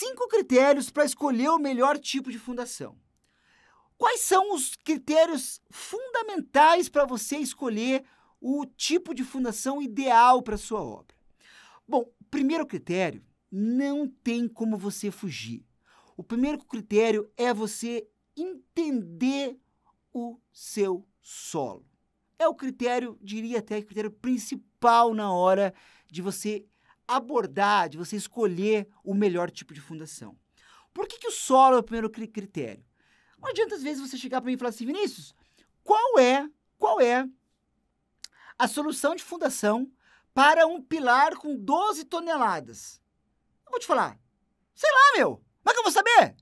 5 critérios para escolher o melhor tipo de fundação. Quais são os critérios fundamentais para você escolher o tipo de fundação ideal para a sua obra? Bom, primeiro critério, não tem como você fugir. O primeiro critério é você entender o seu solo. É o critério, diria até, o critério principal na hora de você abordar, de você escolher o melhor tipo de fundação. Por que o solo é o primeiro critério? Não adianta, às vezes, você chegar para mim e falar assim, Vinícius, qual é a solução de fundação para um pilar com 12 toneladas? Eu vou te falar, sei lá, meu, como é que eu vou saber?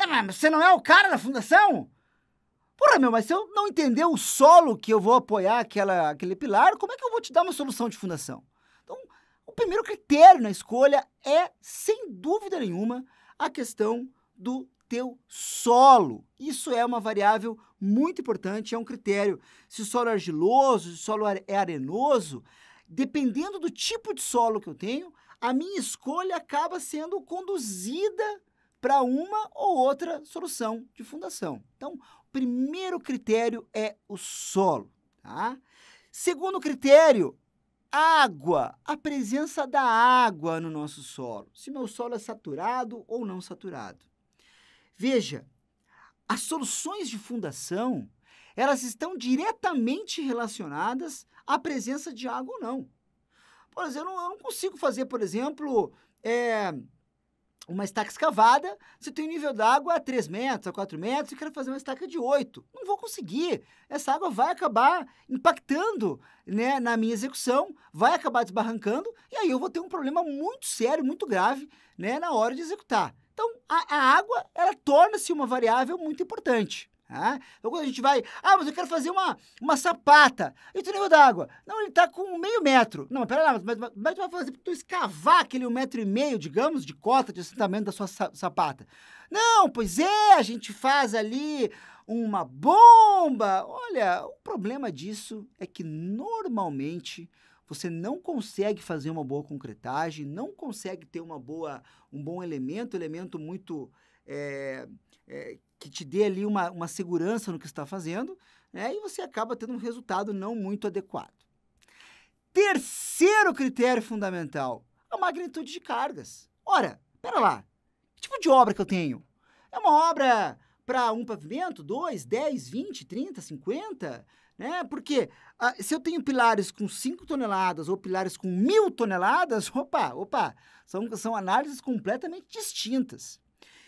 Mas você não é o cara da fundação? Porra, meu, mas se eu não entender o solo que eu vou apoiar aquele pilar, como é que eu vou te dar uma solução de fundação? Então, o primeiro critério na escolha é, sem dúvida nenhuma, a questão do teu solo. Isso é uma variável muito importante, é um critério. Se o solo é argiloso, se o solo é arenoso, dependendo do tipo de solo que eu tenho, a minha escolha acaba sendo conduzida para uma ou outra solução de fundação. Então, o primeiro critério é o solo, tá? Segundo critério, água, a presença da água no nosso solo. Se meu solo é saturado ou não saturado. Veja, as soluções de fundação, elas estão diretamente relacionadas à presença de água ou não. Por exemplo, eu não consigo fazer, por exemplo, uma estaca escavada se eu tenho nível d'água a 3 metros, a 4 metros, e quero fazer uma estaca de 8. Não vou conseguir. Essa água vai acabar impactando, né, na minha execução, vai acabar desbarrancando, e aí eu vou ter um problema muito sério, muito grave, né, na hora de executar. Então, a água, ela torna-se uma variável muito importante. Tá? Então, quando a gente vai... mas eu quero fazer uma sapata. E o nível d'água? Não, ele está com 0,5 metro. Não, mas pera lá, mas tu vai fazer para tu escavar aquele 1,5 metro, digamos, de cota de assentamento da sua sapata. Não, pois é, a gente faz ali uma bomba. Olha, o problema disso é que, normalmente, você não consegue fazer uma boa concretagem, não consegue ter um bom elemento muito que te dê ali uma segurança no que está fazendo, né? E você acaba tendo um resultado não muito adequado. Terceiro critério fundamental, a magnitude de cargas. Ora, pera lá, que tipo de obra que eu tenho? É uma obra para um pavimento, 2, 10, 20, 30, 50... Né? Porque se eu tenho pilares com 5 toneladas ou pilares com 1.000 toneladas, são análises completamente distintas.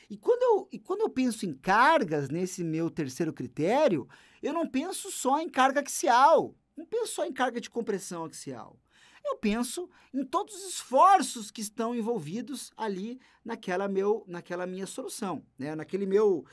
E quando eu penso em cargas, nesse meu terceiro critério, eu não penso só em carga axial, não penso só em carga de compressão axial. Eu penso em todos os esforços que estão envolvidos ali naquela minha solução, né? Naquele meu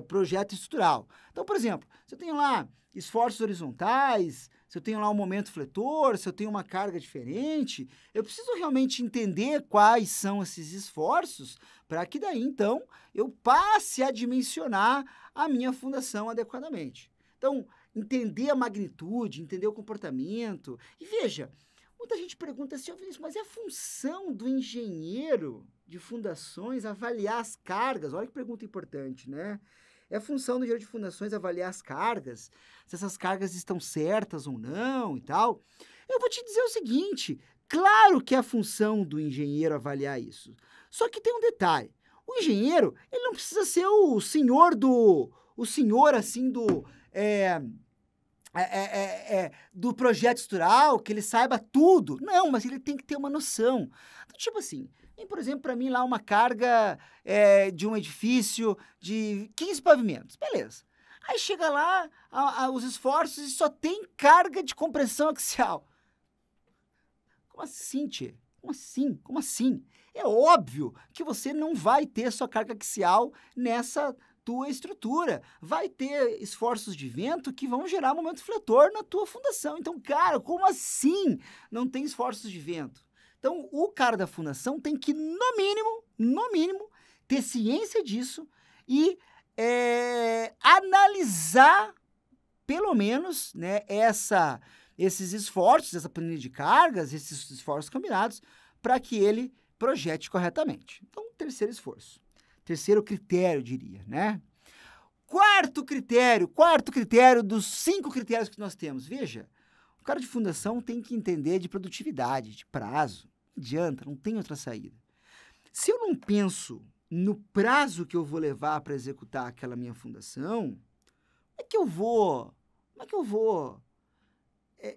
projeto estrutural. Então, por exemplo, se eu tenho lá esforços horizontais, se eu tenho lá um momento fletor, se eu tenho uma carga diferente, eu preciso realmente entender quais são esses esforços para que daí, então, eu passe a dimensionar a minha fundação adequadamente. Então, entender a magnitude, entender o comportamento. E veja, muita gente pergunta assim, mas é função do engenheiro de fundações avaliar as cargas? Olha que pergunta importante, né? É função do engenheiro de fundações avaliar as cargas, se essas cargas estão certas ou não e tal. Eu vou te dizer o seguinte, claro que é a função do engenheiro avaliar isso. Só que tem um detalhe, o engenheiro, ele não precisa ser o senhor do projeto estrutural, que ele saiba tudo. Não, mas ele tem que ter uma noção. Então, tipo assim, tem, por exemplo, para mim lá uma carga de um edifício de 15 pavimentos. Beleza. Aí chega lá os esforços e só tem carga de compressão axial. Como assim, tchê? Como assim? Como assim? É óbvio que você não vai ter sua carga axial nessa tua estrutura. Vai ter esforços de vento que vão gerar momento fletor na tua fundação. Então, cara, como assim não tem esforços de vento? Então, o cara da fundação tem que, no mínimo, ter ciência disso e analisar, pelo menos, né, esses esforços, essa planilha de cargas, esses esforços combinados, para que ele projete corretamente. Então, terceiro esforço. Terceiro critério, diria, né? Quarto critério dos 5 critérios que nós temos. Veja, o cara de fundação tem que entender de produtividade, de prazo. Não adianta, não tem outra saída. Se eu não penso no prazo que eu vou levar para executar aquela minha fundação, como é que eu vou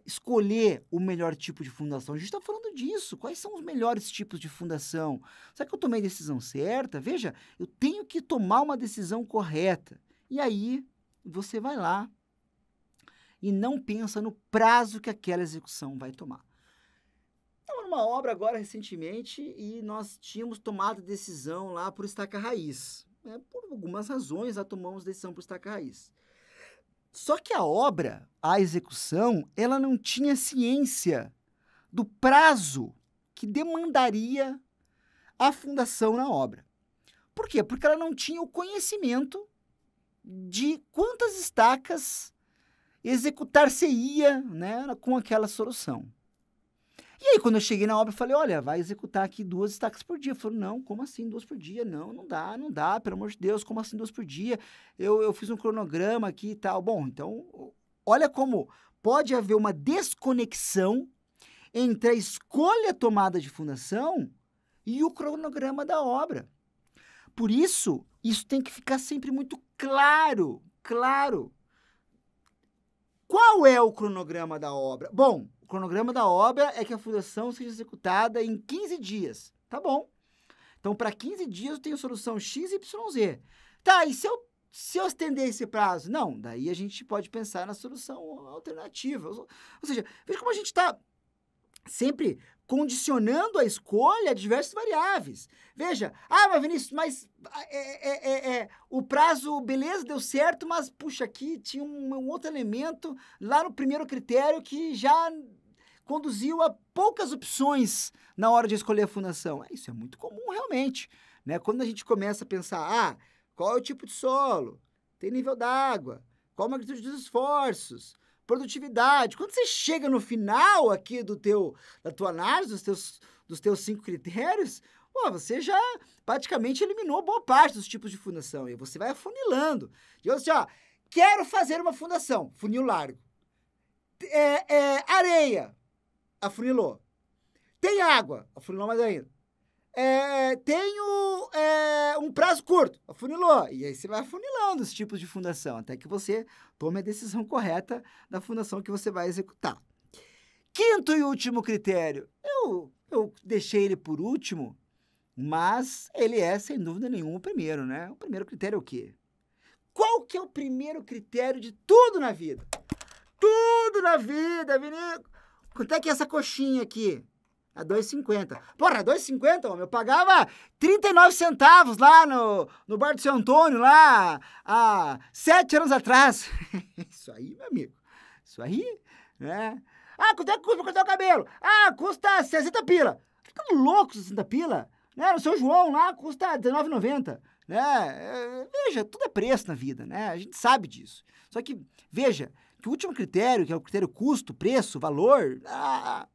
escolher o melhor tipo de fundação? A gente está falando disso. Quais são os melhores tipos de fundação? Será que eu tomei a decisão certa? Veja, eu tenho que tomar uma decisão correta. E aí, você vai lá e não pensa no prazo que aquela execução vai tomar. Estava numa obra agora recentemente e nós tínhamos tomado decisão lá por estaca raiz. Por algumas razões, já tomamos decisão por estaca raiz. Só que a obra, a execução, ela não tinha ciência do prazo que demandaria a fundação na obra. Por quê? Porque ela não tinha o conhecimento de quantas estacas executar-se-ia, né, com aquela solução. E aí, quando eu cheguei na obra, eu falei, olha, vai executar aqui 2 estacas por dia. Eu falei, não, como assim 2 por dia? Não dá, pelo amor de Deus, como assim 2 por dia? Eu fiz um cronograma aqui e tal. Bom, então, olha como pode haver uma desconexão entre a escolha tomada de fundação e o cronograma da obra. Por isso, isso tem que ficar sempre muito claro. Qual é o cronograma da obra? Bom, o cronograma da obra é que a fundação seja executada em 15 dias. Tá bom. Então, para 15 dias eu tenho solução X, Y, Z. Tá, e se eu estender esse prazo? Não, daí a gente pode pensar na solução alternativa. Ou seja, veja como a gente está sempre condicionando a escolha a diversas variáveis. Veja, mas Vinícius, o prazo, beleza, deu certo, mas, puxa, aqui tinha um outro elemento lá no primeiro critério que já conduziu a poucas opções na hora de escolher a fundação. Isso é muito comum, realmente, né? Quando a gente começa a pensar, qual é o tipo de solo? Tem nível d'água? Qual a magnitude dos esforços? Produtividade. Quando você chega no final aqui da tua análise, dos teus 5 critérios, você já praticamente eliminou boa parte dos tipos de fundação. E você vai afunilando. Digamos assim, quero fazer uma fundação, funil largo. Areia, afunilou. Tem água, afunilou mais ainda. Tenho um prazo curto, afunilou. E aí você vai afunilando os tipos de fundação, até que você tome a decisão correta da fundação que você vai executar. Quinto e último critério. Eu deixei ele por último, mas ele é, sem dúvida nenhuma, o primeiro, né? O primeiro critério é o quê? Qual que é o primeiro critério de tudo na vida? Tudo na vida, Vinícius. Quanto é que é essa coxinha aqui? A R$2,50. Porra, R$2,50, homem. Eu pagava 39 centavos lá no bar do seu Antônio, lá há 7 anos atrás. Isso aí, meu amigo. Isso aí, né? Quanto é que custa pra cortar o cabelo? Custa 60 pila. Tá louco, 60 pila? Né? No São João lá custa R$19,90. Né? Veja, tudo é preço na vida, né? A gente sabe disso. Só que, veja, que o último critério, que é o critério custo, preço, valor,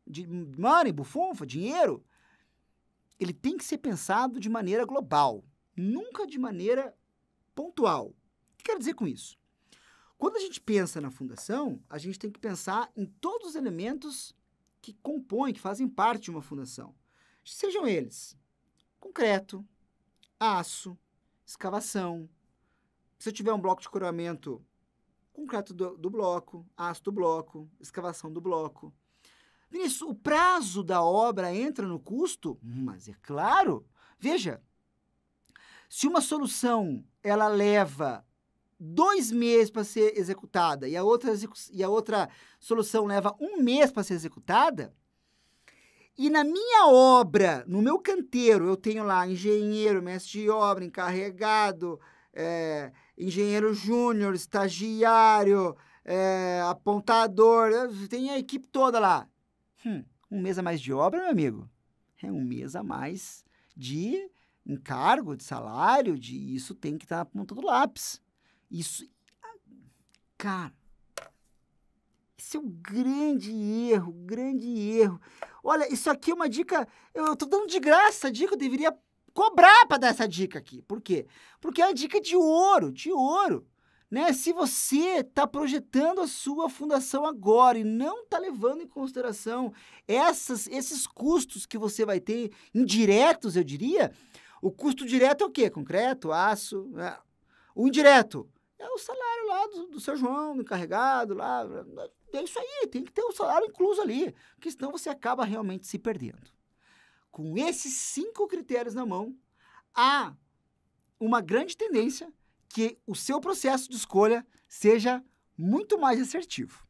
de money, bufunfa, dinheiro, ele tem que ser pensado de maneira global, nunca de maneira pontual. O que quero dizer com isso? Quando a gente pensa na fundação, a gente tem que pensar em todos os elementos que compõem, que fazem parte de uma fundação. Sejam eles concreto, aço, escavação. Se eu tiver um bloco de coroamento, concreto do bloco, aço do bloco, escavação do bloco. Vinícius, o prazo da obra entra no custo? Mas é claro. Veja, se uma solução ela leva 2 meses para ser executada e a outra solução leva 1 mês para ser executada, e na minha obra, no meu canteiro, eu tenho lá engenheiro, mestre de obra, encarregado, engenheiro júnior, estagiário, apontador, tem a equipe toda lá. 1 mês a mais de obra, meu amigo, é 1 mês a mais de encargo, de salário, isso tem que estar na ponta do lápis. Isso, cara, Esse é um grande erro, grande erro. Olha, isso aqui é uma dica, eu tô dando de graça a dica, eu deveria cobrar para dar essa dica aqui. Por quê? Porque é uma dica de ouro, né? Se você está projetando a sua fundação agora e não está levando em consideração esses custos que você vai ter, indiretos, eu diria, o custo direto é o quê? Concreto, aço, né? O indireto é o salário lá do seu João, do encarregado lá. É isso aí, tem que ter o salário incluso ali, porque senão você acaba realmente se perdendo. Com esses 5 critérios na mão, há uma grande tendência que o seu processo de escolha seja muito mais assertivo.